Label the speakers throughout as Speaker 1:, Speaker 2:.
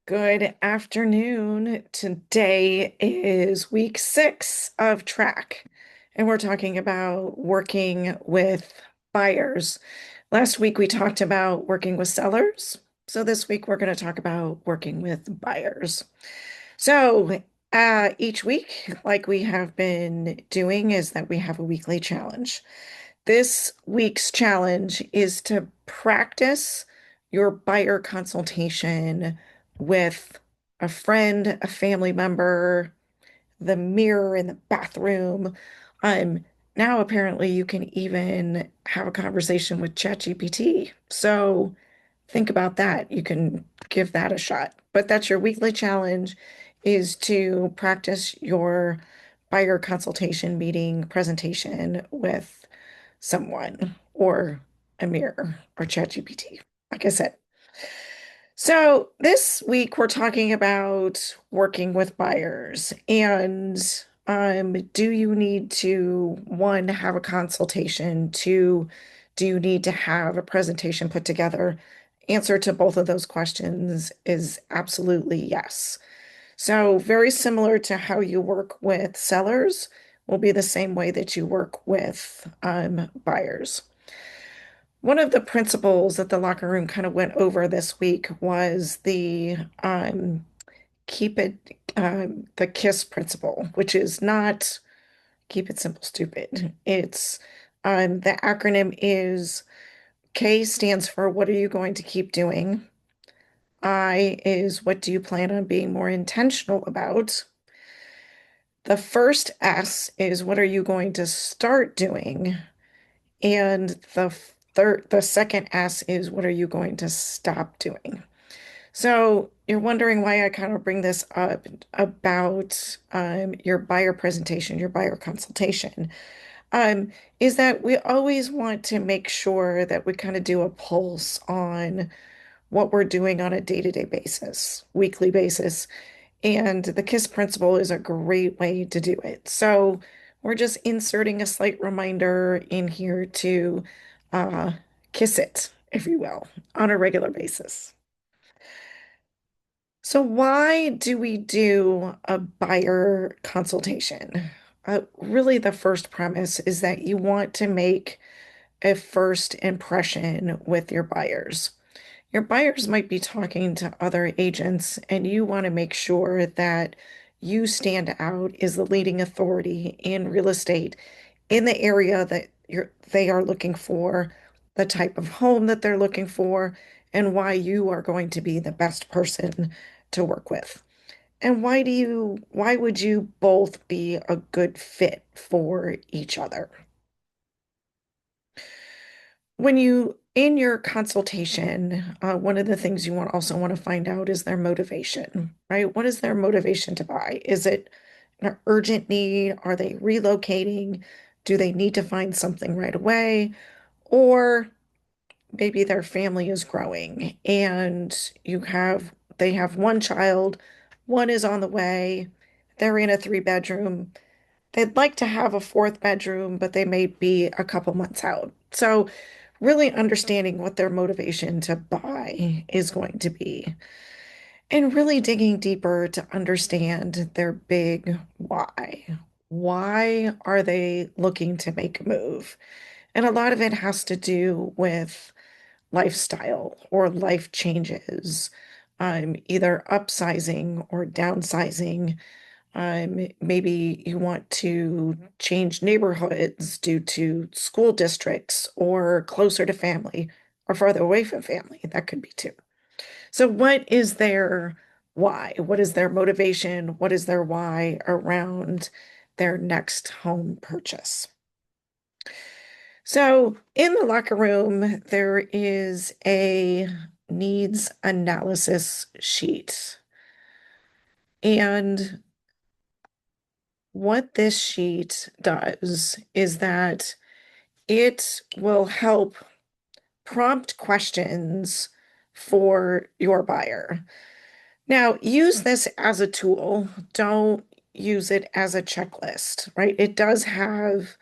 Speaker 1: Good afternoon. Today is week 6 of track, and we're talking about working with buyers. Last week we talked about working with sellers. So this week we're going to talk about working with buyers. So each week, like we have been doing, is that we have a weekly challenge. This week's challenge is to practice your buyer consultation with a friend, a family member, the mirror in the bathroom. Um, Now apparently you can even have a conversation with ChatGPT. So think about that. You can give that a shot. But that's your weekly challenge is to practice your buyer consultation meeting presentation with someone or a mirror or ChatGPT, like I said. So this week we're talking about working with buyers and do you need to, one, have a consultation, two, do you need to have a presentation put together? Answer to both of those questions is absolutely yes. So very similar to how you work with sellers will be the same way that you work with buyers. One of the principles that the locker room kind of went over this week was the keep it the KISS principle, which is not keep it simple, stupid. It's the acronym is K stands for what are you going to keep doing? I is what do you plan on being more intentional about? The first S is what are you going to start doing? And the second S is what are you going to stop doing? So you're wondering why I kind of bring this up about your buyer presentation, your buyer consultation, is that we always want to make sure that we kind of do a pulse on what we're doing on a day-to-day basis, weekly basis. And the KISS principle is a great way to do it. So we're just inserting a slight reminder in here to uh, kiss it, if you will, on a regular basis. So why do we do a buyer consultation? Really, the first premise is that you want to make a first impression with your buyers. Your buyers might be talking to other agents, and you want to make sure that you stand out as the leading authority in real estate in the area that they are looking for, the type of home that they're looking for, and why you are going to be the best person to work with. And why would you both be a good fit for each other? When you in your consultation, one of the things you also want to find out is their motivation, right? What is their motivation to buy? Is it an urgent need? Are they relocating? Do they need to find something right away? Or maybe their family is growing and they have one child, one is on the way, they're in a 3 bedroom. They'd like to have a fourth bedroom, but they may be a couple months out. So really understanding what their motivation to buy is going to be and really digging deeper to understand their big why. Why are they looking to make a move? And a lot of it has to do with lifestyle or life changes, either upsizing or downsizing. Maybe you want to change neighborhoods due to school districts or closer to family or farther away from family. That could be too. So, what is their why? What is their motivation? What is their why around their next home purchase? So, in the locker room, there is a needs analysis sheet. And what this sheet does is that it will help prompt questions for your buyer. Now, use this as a tool. Don't use it as a checklist, right? It does have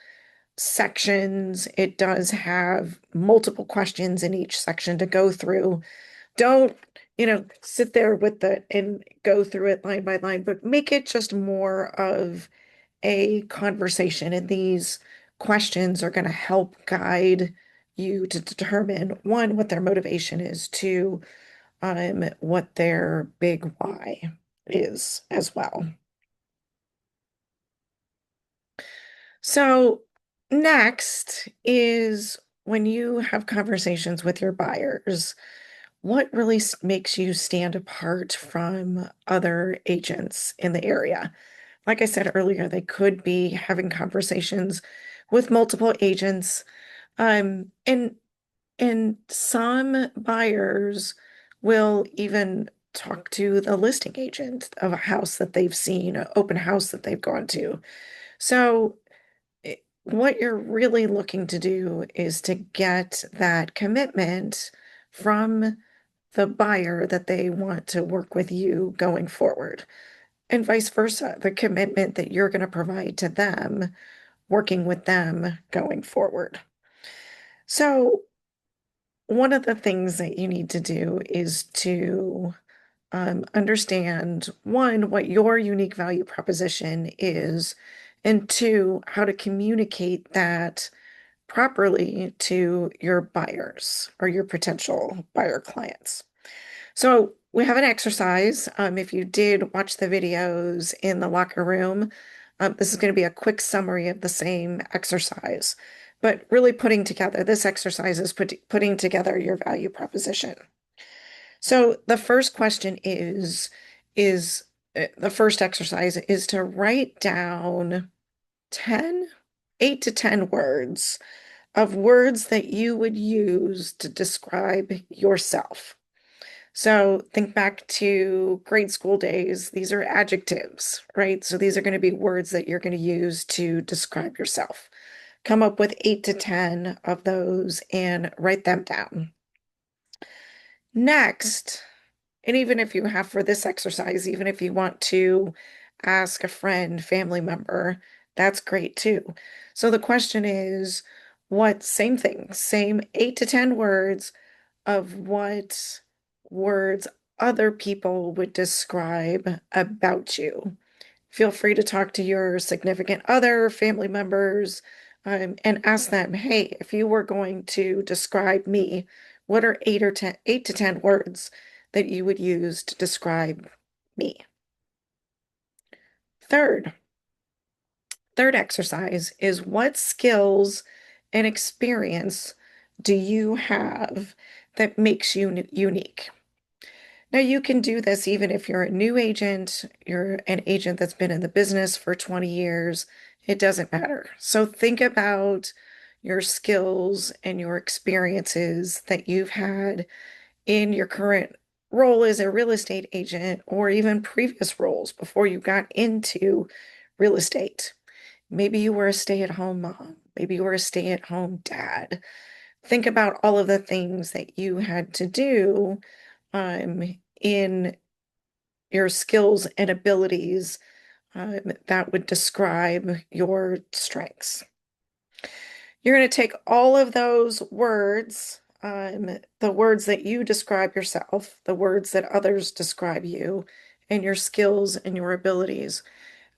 Speaker 1: sections, it does have multiple questions in each section to go through. Don't sit there with it and go through it line by line, but make it just more of a conversation. And these questions are going to help guide you to determine one, what their motivation is, two, what their big why is as well. So next is when you have conversations with your buyers, what really makes you stand apart from other agents in the area? Like I said earlier, they could be having conversations with multiple agents. And some buyers will even talk to the listing agent of a house that they've seen, an open house that they've gone to. So what you're really looking to do is to get that commitment from the buyer that they want to work with you going forward, and vice versa, the commitment that you're going to provide to them, working with them going forward. So, one of the things that you need to do is to understand one, what your unique value proposition is, and two, how to communicate that properly to your buyers or your potential buyer clients. So we have an exercise. If you did watch the videos in the locker room, this is going to be a quick summary of the same exercise. But really putting together, this exercise is putting together your value proposition. So the first question is the first exercise is to write down 10, 8 to 10 words of words that you would use to describe yourself. So think back to grade school days. These are adjectives, right? So these are going to be words that you're going to use to describe yourself. Come up with 8 to 10 of those and write them down. Next, and even if you have for this exercise, even if you want to ask a friend, family member, that's great too. So the question is, same thing, same 8 to 10 words of what words other people would describe about you. Feel free to talk to your significant other, family members, and ask them, hey, if you were going to describe me, what are 8 to 10 words that you would use to describe me? Third, third exercise is what skills and experience do you have that makes you unique? Now, you can do this even if you're a new agent, you're an agent that's been in the business for 20 years, it doesn't matter. So think about your skills and your experiences that you've had in your current role as a real estate agent or even previous roles before you got into real estate. Maybe you were a stay-at-home mom, maybe you were a stay-at-home dad. Think about all of the things that you had to do in your skills and abilities that would describe your strengths. You're going to take all of those words, the words that you describe yourself, the words that others describe you, and your skills and your abilities,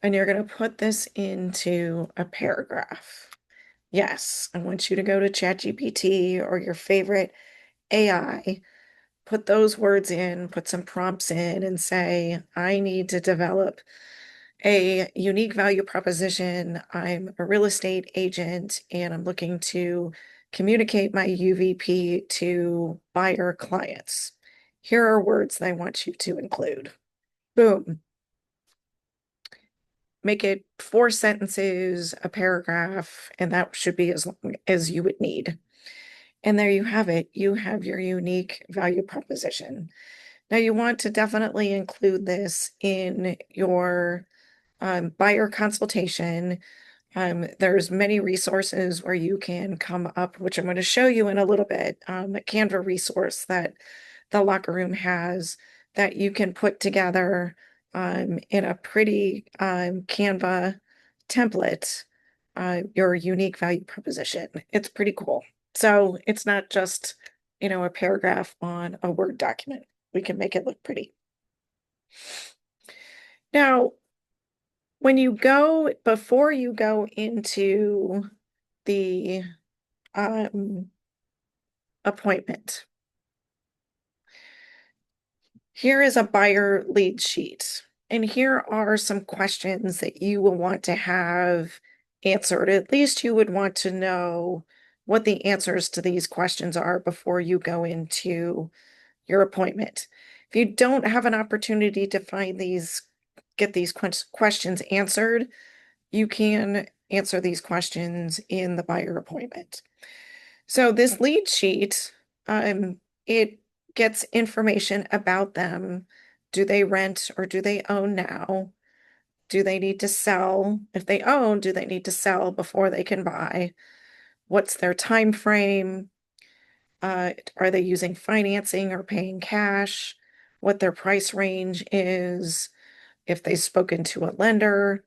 Speaker 1: and you're going to put this into a paragraph. Yes, I want you to go to ChatGPT or your favorite AI, put those words in, put some prompts in, and say, I need to develop a unique value proposition. I'm a real estate agent and I'm looking to communicate my UVP to buyer clients. Here are words that I want you to include. Boom. Make it 4 sentences, a paragraph, and that should be as long as you would need. And there you have it. You have your unique value proposition. Now, you want to definitely include this in your buyer consultation. There's many resources where you can come up, which I'm going to show you in a little bit, a Canva resource that the locker room has that you can put together in a pretty Canva template, your unique value proposition. It's pretty cool. So it's not just, a paragraph on a Word document. We can make it look pretty. Now, before you go into the appointment, here is a buyer lead sheet. And here are some questions that you will want to have answered. At least you would want to know what the answers to these questions are before you go into your appointment. If you don't have an opportunity to get these questions answered, you can answer these questions in the buyer appointment. So this lead sheet, it gets information about them. Do they rent or do they own now? Do they need to sell? If they own, do they need to sell before they can buy? What's their time frame? Are they using financing or paying cash? What their price range is? If they've spoken to a lender?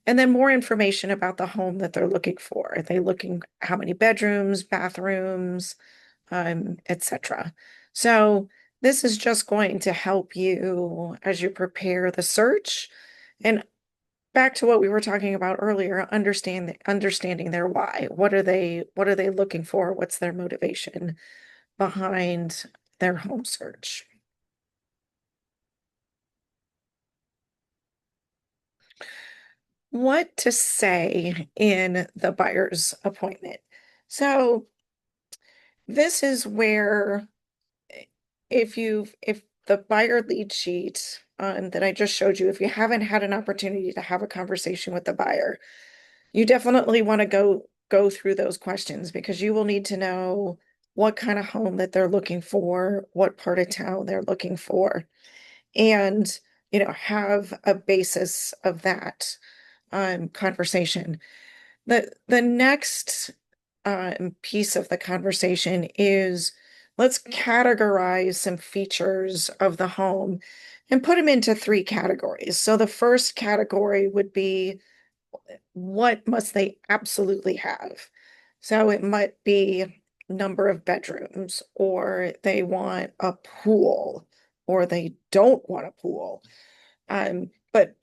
Speaker 1: And then more information about the home that they're looking for. Are they looking how many bedrooms, bathrooms, etc. So this is just going to help you as you prepare the search. And back to what we were talking about earlier, understanding their why. What are they looking for? What's their motivation behind their home search? What to say in the buyer's appointment. So this is where if the buyer lead sheet that I just showed you, if you haven't had an opportunity to have a conversation with the buyer, you definitely want to go through those questions because you will need to know what kind of home that they're looking for, what part of town they're looking for, and have a basis of that conversation. The next piece of the conversation is let's categorize some features of the home and put them into three categories. So the first category would be what must they absolutely have? So it might be number of bedrooms, or they want a pool, or they don't want a pool. But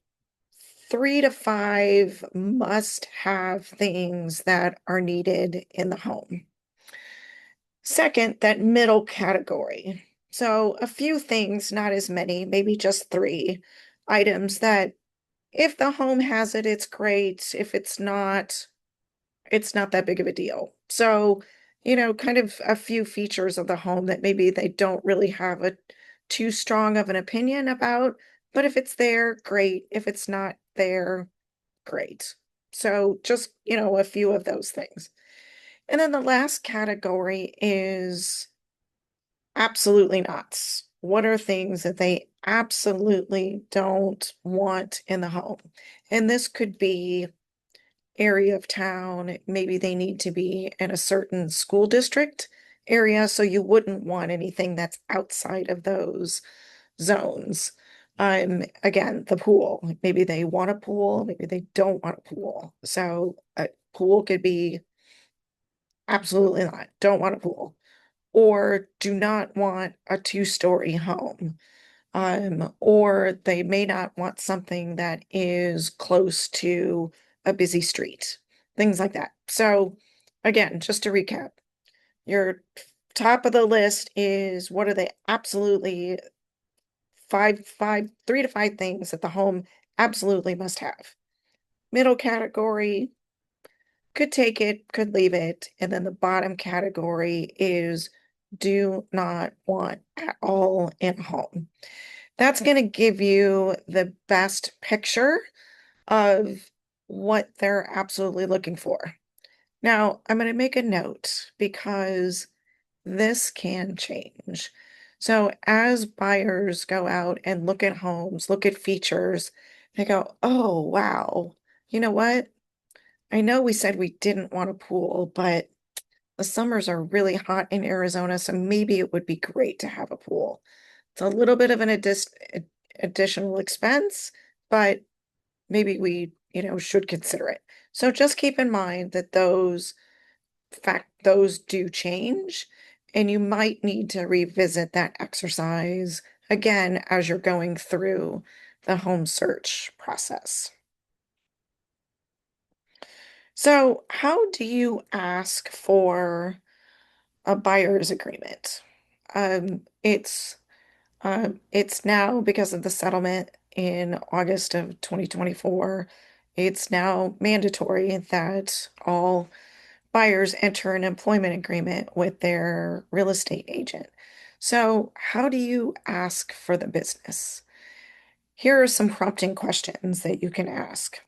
Speaker 1: 3 to 5 must-have things that are needed in the home. Second, that middle category. So a few things, not as many, maybe just 3 items that if the home has it, it's great. If it's not that big of a deal. So, kind of a few features of the home that maybe they don't really have a too strong of an opinion about, but if it's there, great. If it's not there, great. So just, a few of those things. And then the last category is absolutely not. What are things that they absolutely don't want in the home? And this could be area of town. Maybe they need to be in a certain school district area, so you wouldn't want anything that's outside of those zones. Again, the pool. Maybe they want a pool, maybe they don't want a pool. So a pool could be absolutely not, don't want a pool, or do not want a 2-story home. Or they may not want something that is close to a busy street, things like that. So again, just to recap, your top of the list is what are they absolutely 3 to 5 things that the home absolutely must have. Middle category, could take it, could leave it. And then the bottom category is do not want at all in home. That's going to give you the best picture of what they're absolutely looking for. Now, I'm going to make a note because this can change. So as buyers go out and look at homes, look at features, they go, oh, wow, you know what? I know we said we didn't want a pool, but the summers are really hot in Arizona, so maybe it would be great to have a pool. It's a little bit of an additional expense, but maybe we, should consider it. So just keep in mind that those do change, And you might need to revisit that exercise again as you're going through the home search process. So, how do you ask for a buyer's agreement? It's now because of the settlement in August of 2024, it's now mandatory that all buyers enter an employment agreement with their real estate agent. So, how do you ask for the business? Here are some prompting questions that you can ask.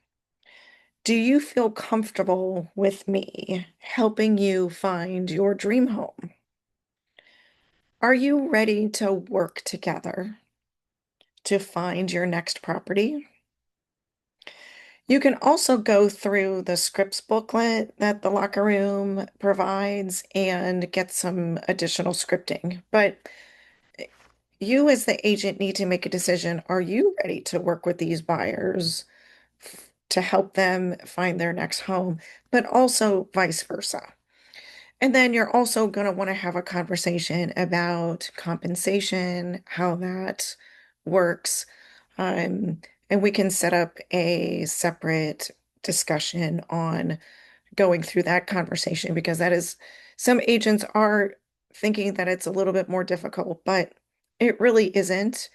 Speaker 1: Do you feel comfortable with me helping you find your dream home? Are you ready to work together to find your next property? You can also go through the scripts booklet that the locker room provides and get some additional scripting. But you, as the agent, need to make a decision. Are you ready to work with these buyers to help them find their next home, but also vice versa? And then you're also going to want to have a conversation about compensation, how that works. Um, and we can set up a separate discussion on going through that conversation because that is, some agents are thinking that it's a little bit more difficult, but it really isn't.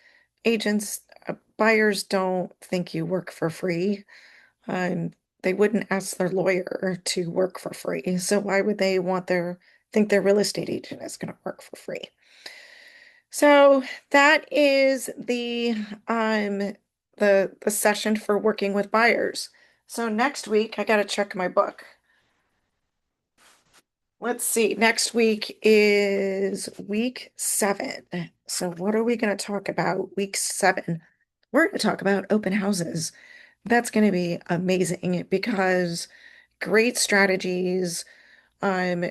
Speaker 1: Buyers don't think you work for free. Um, they wouldn't ask their lawyer to work for free. So why would they think their real estate agent is going to work for free? So that is the session for working with buyers. So next week I got to check my book. Let's see. Next week is week 7. So what are we going to talk about week 7? We're going to talk about open houses. That's going to be amazing because great strategies. I'm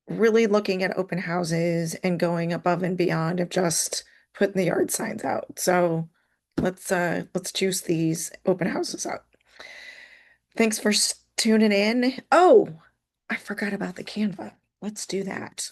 Speaker 1: really looking at open houses and going above and beyond of just putting the yard signs out. So let's juice these open houses out. Thanks for tuning in. Oh, I forgot about the Canva. Let's do that.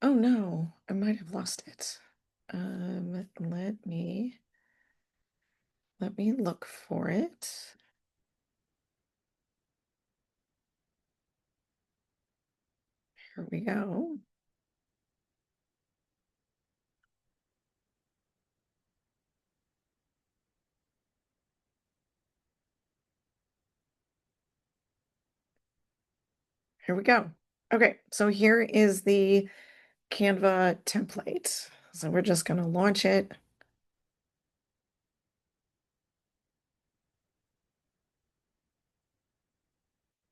Speaker 1: Oh no, I might have lost it. Let me look for it. Here we go. Here we go. Okay, so here is the Canva template. So we're just going to launch it.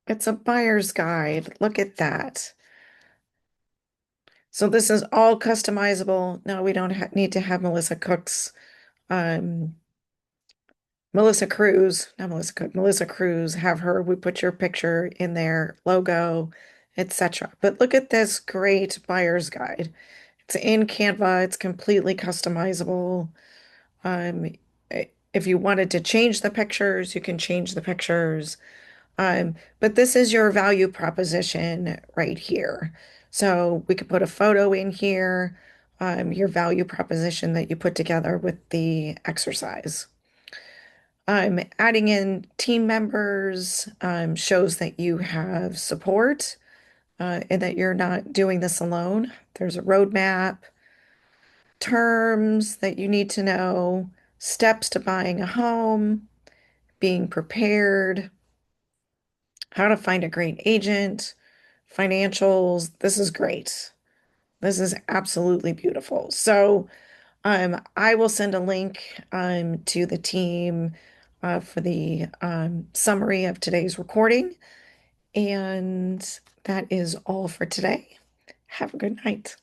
Speaker 1: It's a buyer's guide. Look at that. So this is all customizable. No, we don't need to have um, Melissa Cruz, not Melissa Cook, Melissa Cruz, have her, we put your picture in there, logo, etc. But look at this great buyer's guide. It's in Canva. It's completely customizable. Um, if you wanted to change the pictures, you can change the pictures. But this is your value proposition right here. So we could put a photo in here, your value proposition that you put together with the exercise. Adding in team members shows that you have support and that you're not doing this alone. There's a roadmap, terms that you need to know, steps to buying a home, being prepared, how to find a great agent, financials. This is great. This is absolutely beautiful. So, I will send a link to the team for the summary of today's recording. And that is all for today. Have a good night.